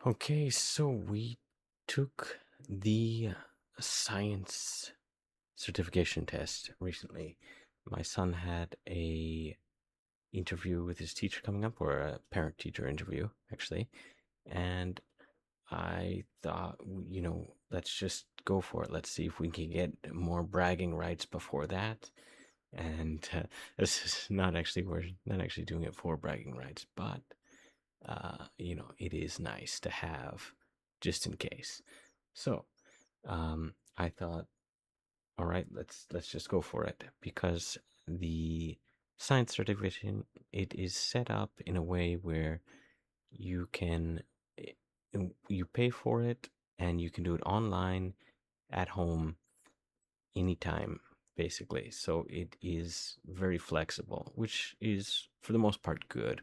Okay, so we took the science certification test recently. My son had a interview with his teacher coming up, or a parent-teacher interview, actually. And I thought, let's just go for it. Let's see if we can get more bragging rights before that. And this is not actually, we're not actually doing it for bragging rights, but it is nice to have just in case. So, I thought, all right, let's just go for it because the science certification, it is set up in a way where you can eh, you pay for it and you can do it online at home anytime basically. So it is very flexible, which is for the most part good.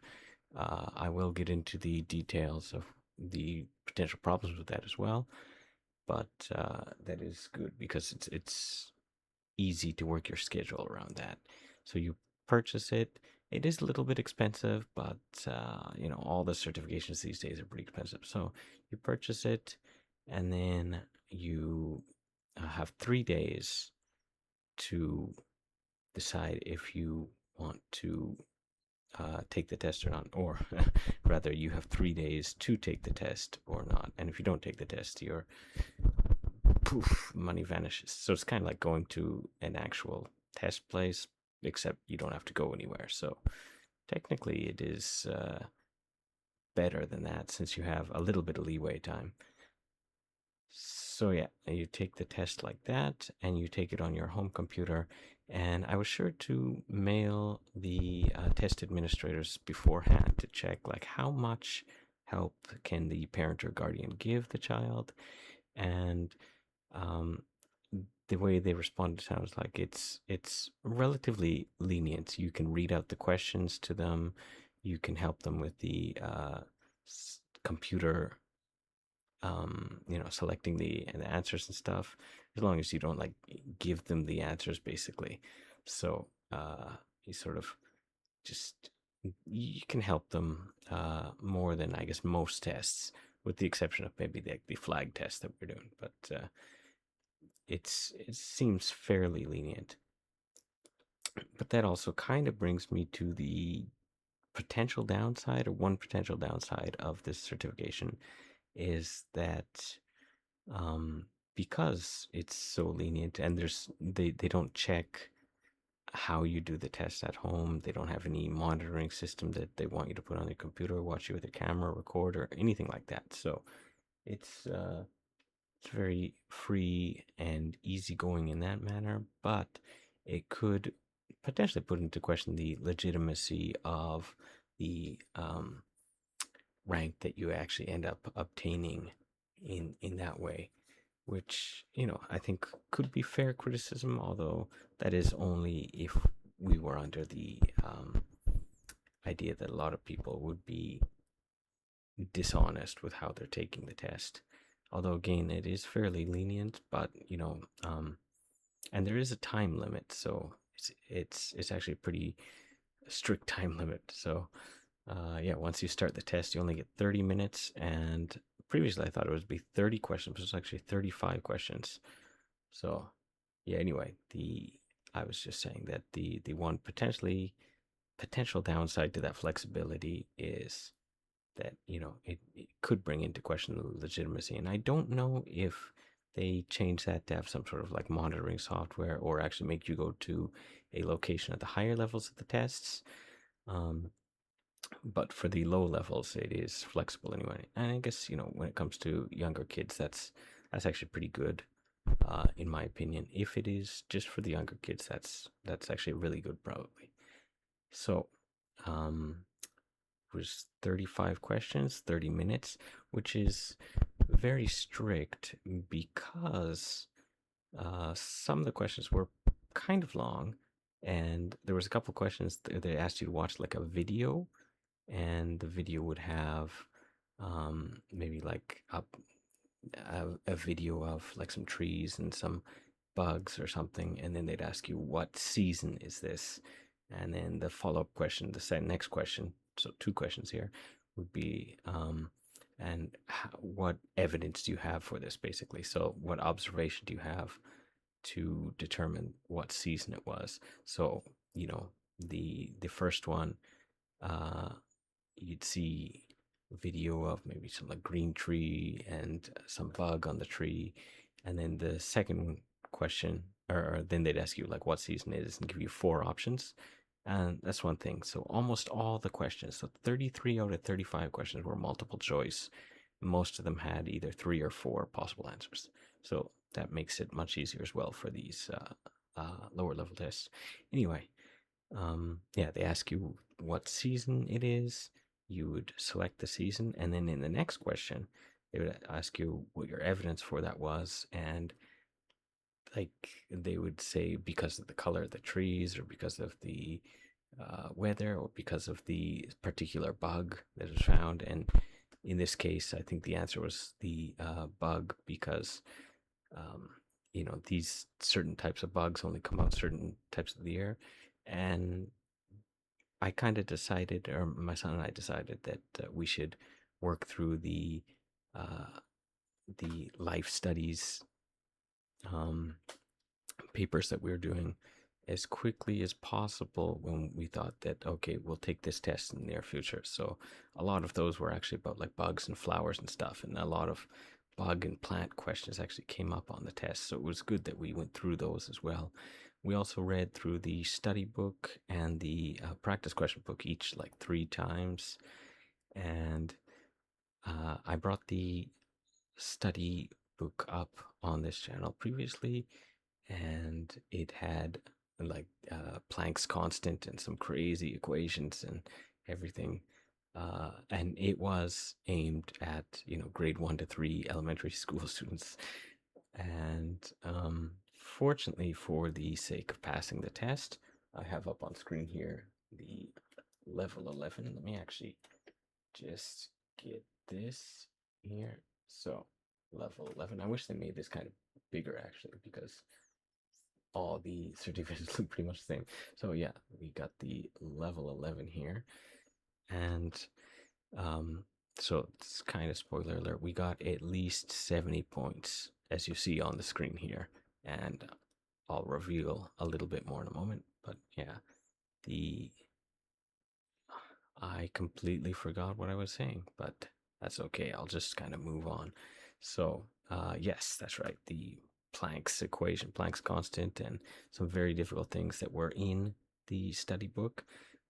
I will get into the details of the potential problems with that as well, but that is good because it's easy to work your schedule around that. So you purchase it. It is a little bit expensive, but all the certifications these days are pretty expensive. So you purchase it, and then you have 3 days to decide if you want to take the test or not, or rather, you have 3 days to take the test or not. And if you don't take the test, your poof, money vanishes. So it's kind of like going to an actual test place, except you don't have to go anywhere. So technically, it is better than that since you have a little bit of leeway time. So yeah, you take the test like that, and you take it on your home computer. And I was sure to mail the test administrators beforehand to check like how much help can the parent or guardian give the child, and um, the way they responded sounds like it's relatively lenient. You can read out the questions to them. You can help them with the computer, selecting the answers and stuff, as long as you don't like give them the answers, basically. So you sort of just you can help them more than I guess most tests, with the exception of maybe the flag test that we're doing. But it seems fairly lenient. But that also kind of brings me to the potential downside, or one potential downside of this certification, is that um, because it's so lenient and they don't check how you do the test at home. They don't have any monitoring system that they want you to put on your computer, watch you with a camera, record, or anything like that. So it's very free and easygoing in that manner, but it could potentially put into question the legitimacy of the rank that you actually end up obtaining in that way, which I think could be fair criticism, although that is only if we were under the idea that a lot of people would be dishonest with how they're taking the test. Although again, it is fairly lenient, but and there is a time limit, so it's actually a pretty strict time limit. So yeah, once you start the test, you only get 30 minutes, and previously I thought it would be 30 questions, but it's actually 35 questions. So yeah, anyway, the I was just saying that the one potential downside to that flexibility is that it could bring into question the legitimacy, and I don't know if they change that to have some sort of like monitoring software, or actually make you go to a location at the higher levels of the tests. Um, but for the low levels, it is flexible anyway. And I guess when it comes to younger kids, that's actually pretty good, in my opinion. If it is just for the younger kids, that's actually really good, probably. So, it was 35 questions, 30 minutes, which is very strict because some of the questions were kind of long, and there was a couple of questions they asked you to watch like a video, and the video would have maybe like a video of like some trees and some bugs or something, and then they'd ask you, what season is this? And then the follow-up question, the next question, so two questions here, would be and what evidence do you have for this, basically? So, what observation do you have to determine what season it was? So, the first one, uh, you'd see video of maybe some like green tree and some bug on the tree, and then the second question, or then they'd ask you like what season it is and give you four options, and that's one thing. So almost all the questions, so 33 out of 35 questions were multiple choice. Most of them had either three or four possible answers, so that makes it much easier as well for these lower level tests. Anyway, yeah, they ask you what season it is. You would select the season, and then in the next question, they would ask you what your evidence for that was, and like they would say because of the color of the trees, or because of the weather, or because of the particular bug that is found. And in this case, I think the answer was the bug, because um, these certain types of bugs only come out certain types of the year, and I kind of decided, or my son and I decided, that we should work through uh, the life studies um, papers that we were doing as quickly as possible, when we thought that, okay, we'll take this test in the near future. So a lot of those were actually about like bugs and flowers and stuff, and a lot of bug and plant questions actually came up on the test. So it was good that we went through those as well. We also read through the study book and the practice question book each like 3 times. And I brought the study book up on this channel previously, and it had like Planck's constant and some crazy equations and everything. And it was aimed at grade 1 to 3 elementary school students. And fortunately, for the sake of passing the test, I have up on screen here the level 11. Let me actually just get this here. So level 11. I wish they made this kind of bigger, actually, because all the certificates look pretty much the same. So yeah, we got the level 11 here. And um, so it's kind of spoiler alert. We got at least 70 points, as you see on the screen here. And I'll reveal a little bit more in a moment. But yeah, the I completely forgot what I was saying, but that's okay. I'll just kind of move on. So, yes, that's right. The Planck's equation, Planck's constant, and some very difficult things that were in the study book,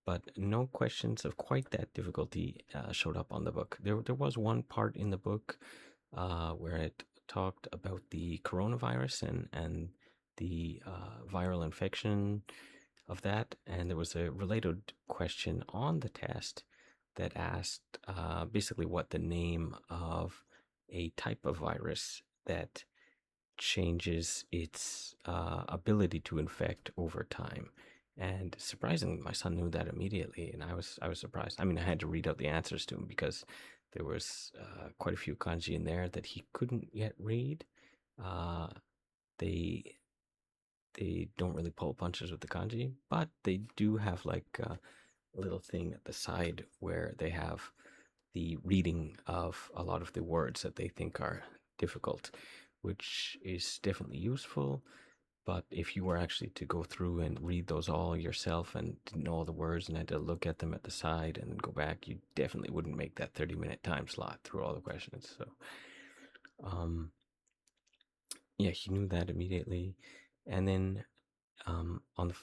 but no questions of quite that difficulty showed up on the book. There was one part in the book where it talked about the coronavirus and the viral infection of that, and there was a related question on the test that asked basically what the name of a type of virus that changes its ability to infect over time. And surprisingly, my son knew that immediately, and I was surprised. I mean, I had to read out the answers to him because there was quite a few kanji in there that he couldn't yet read. Uh, they they don't really pull punches with the kanji, but they do have like a little thing at the side where they have the reading of a lot of the words that they think are difficult, which is definitely useful. But if you were actually to go through and read those all yourself and didn't know all the words and had to look at them at the side and then go back, you definitely wouldn't make that 30-minute time slot through all the questions. So, um, yeah, he knew that immediately. And then on the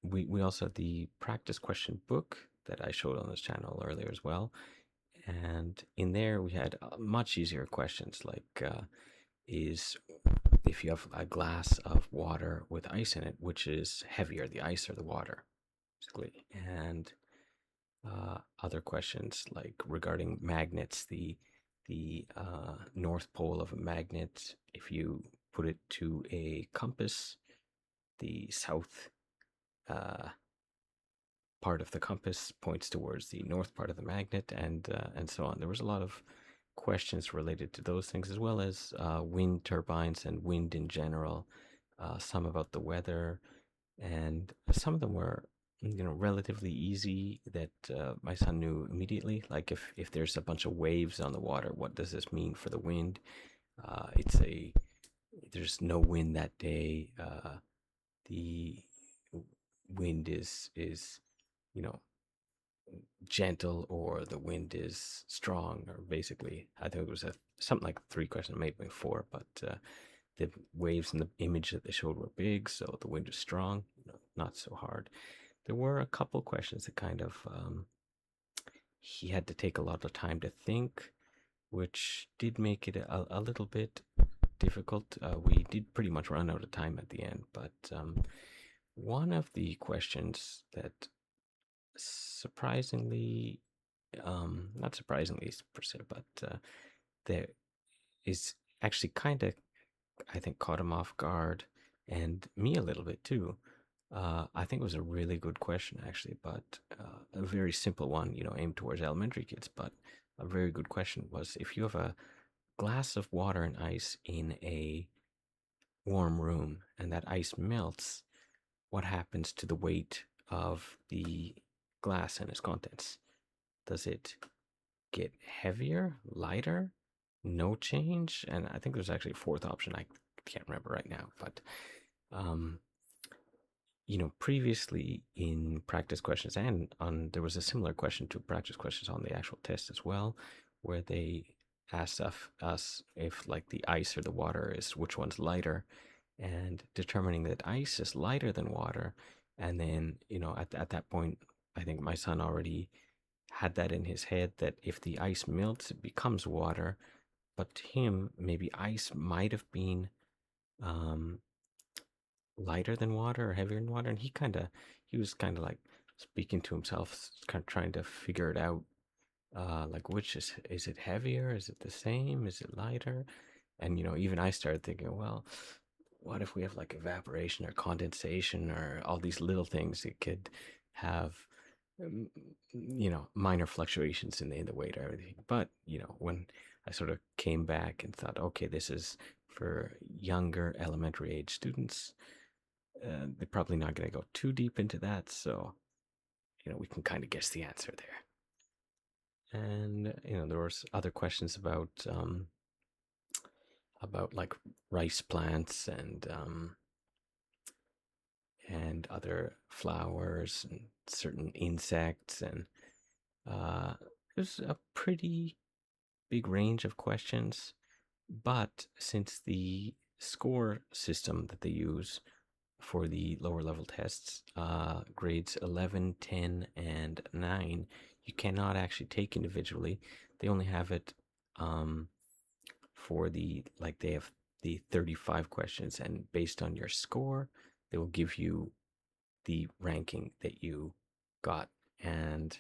we also had the practice question book that I showed on this channel earlier as well, and in there we had much easier questions like is if you have a glass of water with ice in it, which is heavier, the ice or the water, basically. And other questions like regarding magnets, the north pole of a magnet, if you put it to a compass, the south part of the compass points towards the north part of the magnet, and so on. There was a lot of questions related to those things, as well as wind turbines and wind in general. Some about the weather, and some of them were relatively easy that my son knew immediately. Like if there's a bunch of waves on the water, what does this mean for the wind? It's a There's no wind that day. The wind is you know gentle, or the wind is strong, or basically I think it was something like 3 questions, maybe 4, but the waves in the image that they showed were big, so the wind was strong, not so hard. There were a couple questions that kind of he had to take a lot of time to think, which did make it a little bit difficult. We did pretty much run out of time at the end, but one of the questions that surprisingly, not surprisingly per se, but there is actually kind of, I think, caught him off guard, and me a little bit too. I think it was a really good question, actually, but a very simple one, aimed towards elementary kids. But a very good question was, if you have a glass of water and ice in a warm room and that ice melts, what happens to the weight of the glass and its contents? Does it get heavier, lighter, no change? And I think there's actually a fourth option. I can't remember right now, but um, previously in practice questions, and there was a similar question to practice questions on the actual test as well, where they asked us if like the ice or the water is which one's lighter, and determining that ice is lighter than water. And then, at that point, I think my son already had that in his head that if the ice melts, it becomes water. But to him, maybe ice might have been um, lighter than water or heavier than water, and he was kind of like speaking to himself, kind of trying to figure it out. Like, which is it heavier? Is it the same? Is it lighter? And even I started thinking, well, what if we have like evaporation or condensation or all these little things? It could have minor fluctuations in the weight or everything. But when I sort of came back and thought, okay, this is for younger elementary age students, they're probably not going to go too deep into that, so we can kind of guess the answer there. And there was other questions about like rice plants and other flowers and certain insects, and there's a pretty big range of questions. But since the score system that they use for the lower level tests, grades 11, 10, and 9, you cannot actually take individually. They only have it for they have the 35 questions, and based on your score, they will give you the ranking that you got. And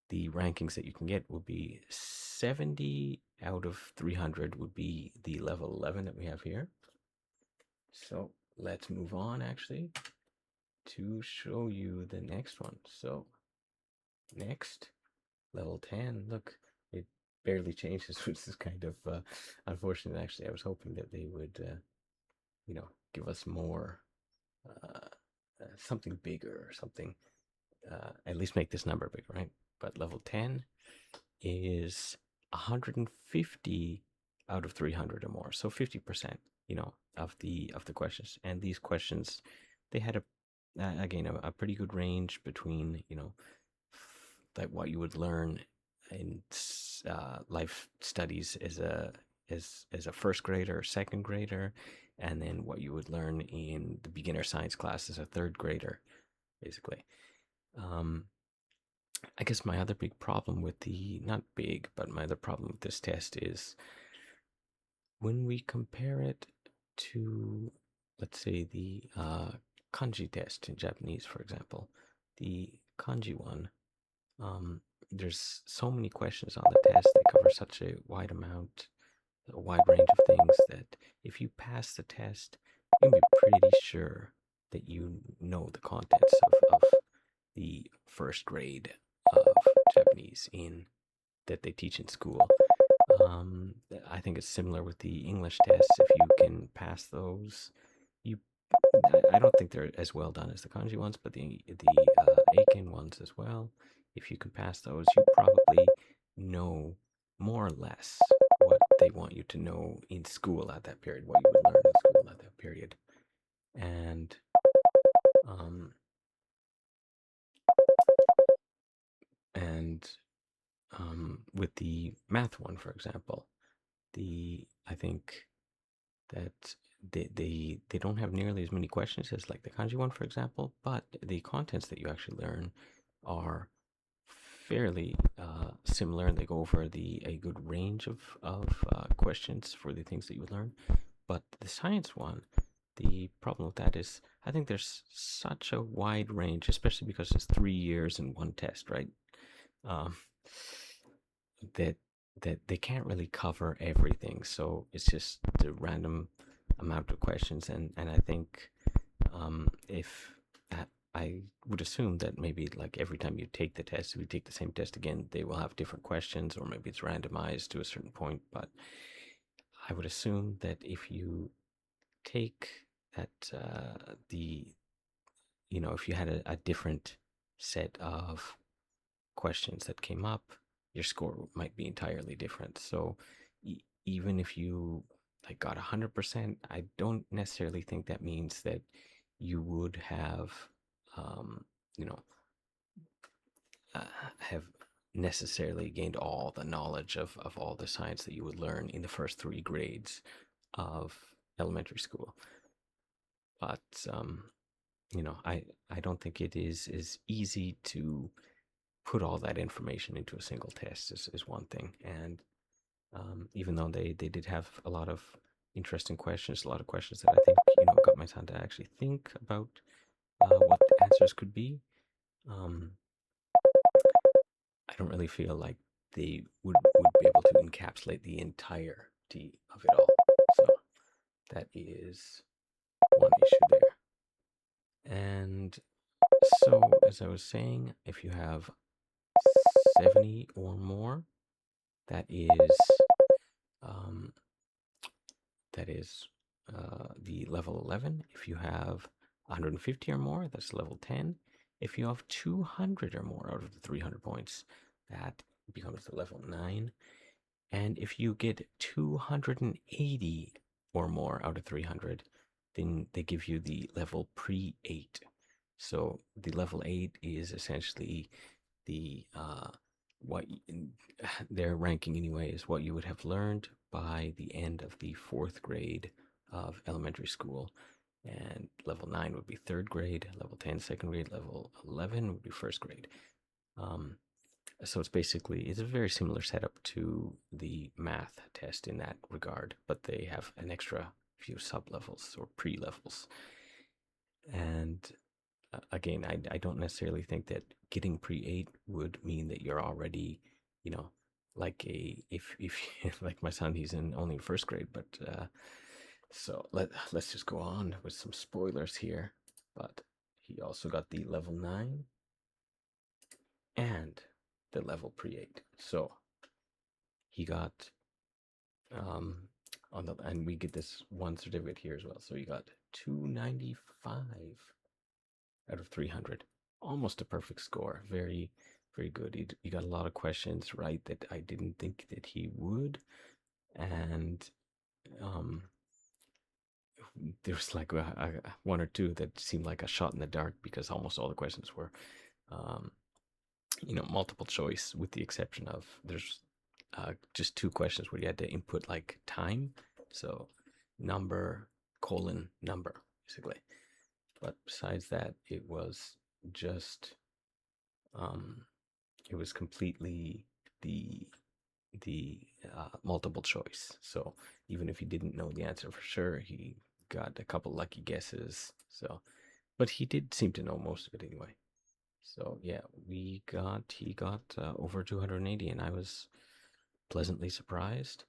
the rankings that you can get will be 70 out of 300 would be the level 11 that we have here. So let's move on actually to show you the next one. So next, level 10. Look, it barely changes, which is kind of unfortunate. Actually, I was hoping that they would, give us more, something bigger or something. At least make this number bigger, right? But level 10 is 150 out of 300 or more, so 50%, of the questions. And these questions, they had a pretty good range between like what you would learn in life studies as a first grader or second grader, and then what you would learn in the beginner science class as a third grader, basically. I guess my other big problem with not big, but my other problem with this test is when we compare it to, let's say, the kanji test in Japanese, for example. The kanji one, there's so many questions on the test. They cover such a wide range of things, that if you pass the test, you can be pretty sure that you know the contents of the first grade of Japanese that they teach in school. I think it's similar with the English tests. If you can pass those, you I don't think they're as well done as the kanji ones, but the Aiken ones as well. If you can pass those, you probably know more or less what they want you to know in school at that period, what you would learn in school at that period. And um, and with the math one, for example, I think that they don't have nearly as many questions as like the kanji one, for example, but the contents that you actually learn are fairly similar, and they go over a good range of questions for the things that you would learn. But the science one, the problem with that is I think there's such a wide range, especially because it's 3 years in one test, right? Um, that they can't really cover everything. So it's just the random amount of questions, and I think if I would assume that maybe like every time you take the test, if you take the same test again, they will have different questions, or maybe it's randomized to a certain point. But I would assume that if you take that the if you had a different set of questions that came up, your score might be entirely different. So even if you like got 100%, I don't necessarily think that means that you would have, um, you know, have necessarily gained all the knowledge of all the science that you would learn in the first 3 grades of elementary school. But I don't think it is easy to put all that information into a single test is one thing. And even though they did have a lot of interesting questions, a lot of questions that I think got my son to actually think about what the answers could be. Um, I don't really feel like they would be able to encapsulate the entirety of it all. So that is one issue there. And so, as I was saying, if you have 70 or more, that is um, the level 11. If you have 150 or more, that's level 10. If you have 200 or more out of the 300 points, that becomes the level 9. And if you get 280 or more out of 300, then they give you the level Pre-8. So the level 8 is essentially the what their ranking anyway is what you would have learned by the end of the 4th grade of elementary school. And level 9 would be 3rd grade, level 10 2nd grade, level 11 would be 1st grade. So it's a very similar setup to the math test in that regard, but they have an extra few sub levels or pre levels. And again, I don't necessarily think that getting Pre-8 would mean that you're already, like if like my son, he's in only 1st grade, but so let's just go on with some spoilers here. But he also got the level 9 and the level Pre-8. So he got and we get this one certificate here as well. So he got 295 out of 300, almost a perfect score. Very, very good. He got a lot of questions right that I didn't think that he would, and um, there was like one or two that seemed like a shot in the dark because almost all the questions were, um, multiple choice, with the exception of there's just 2 questions where you had to input like time, so number colon number basically. But besides that, just um, it was completely the multiple choice. So even if he didn't know the answer for sure, he got a couple lucky guesses. So, but he did seem to know most of it anyway. So yeah, he got over 280, and I was pleasantly surprised.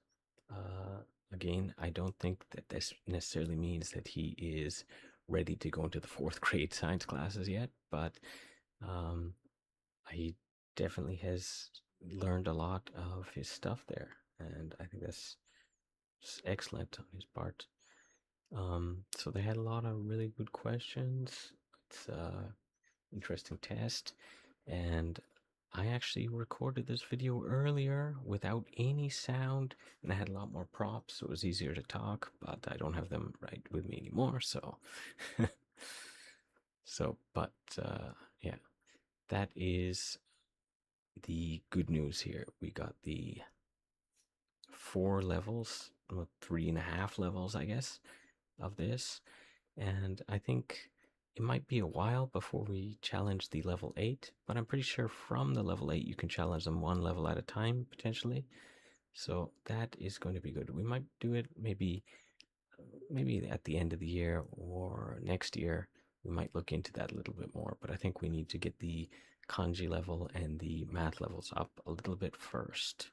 Uh, Again, I don't think that this necessarily means that he is ready to go into the 4th grade science classes yet, but um, he definitely has learned a lot of his stuff there, and I think that's excellent on his part. So they had a lot of really good questions. It's a interesting test, and I actually recorded this video earlier without any sound, and I had a lot more props, so it was easier to talk. But I don't have them right with me anymore, so but yeah, that is the good news here. We got the 4 levels, well, 3.5 levels, I guess, of this. And I think it might be a while before we challenge the level 8, but I'm pretty sure from the level 8 you can challenge them 1 level at a time, potentially. So that is going to be good. We might do it maybe at the end of the year or next year. We might look into that a little bit more, but I think we need to get the kanji level and the math levels up a little bit first.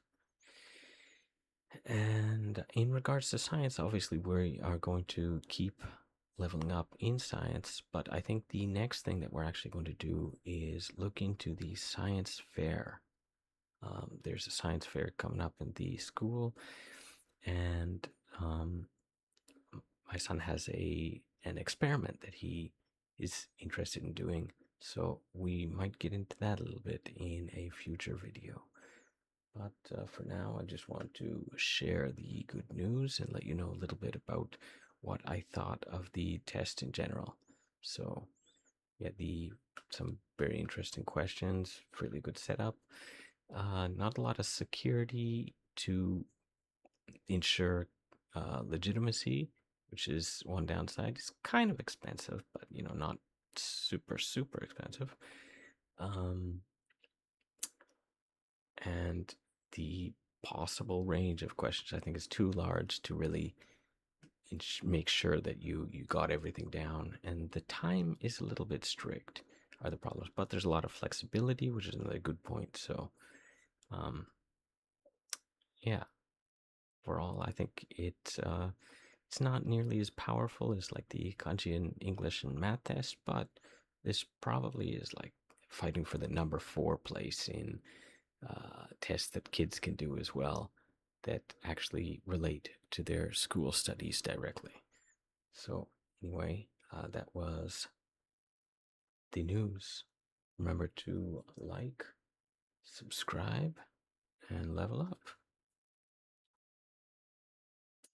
And in regards to science, obviously we are going to keep leveling up in science, but I think the next thing that we're actually going to do is look into the science fair. There's a science fair coming up in the school, and my son has an experiment that he is interested in doing, so we might get into that a little bit in a future video. But for now, I just want to share the good news and let you know a little bit about what I thought of the test in general. So, yeah, some very interesting questions, really good setup. Not a lot of security to ensure legitimacy, which is one downside. It's kind of expensive, but not super expensive. And the possible range of questions I think is too large to really make sure that you got everything down, and the time is a little bit strict are the problems, but there's a lot of flexibility, which is another good point. So yeah, overall I think it's not nearly as powerful as like the kanji and English and math test, but this probably is like fighting for the number 4 place in tests that kids can do as well that actually relate to their school studies directly. So, anyway, that was the news. Remember to like, subscribe, and level up.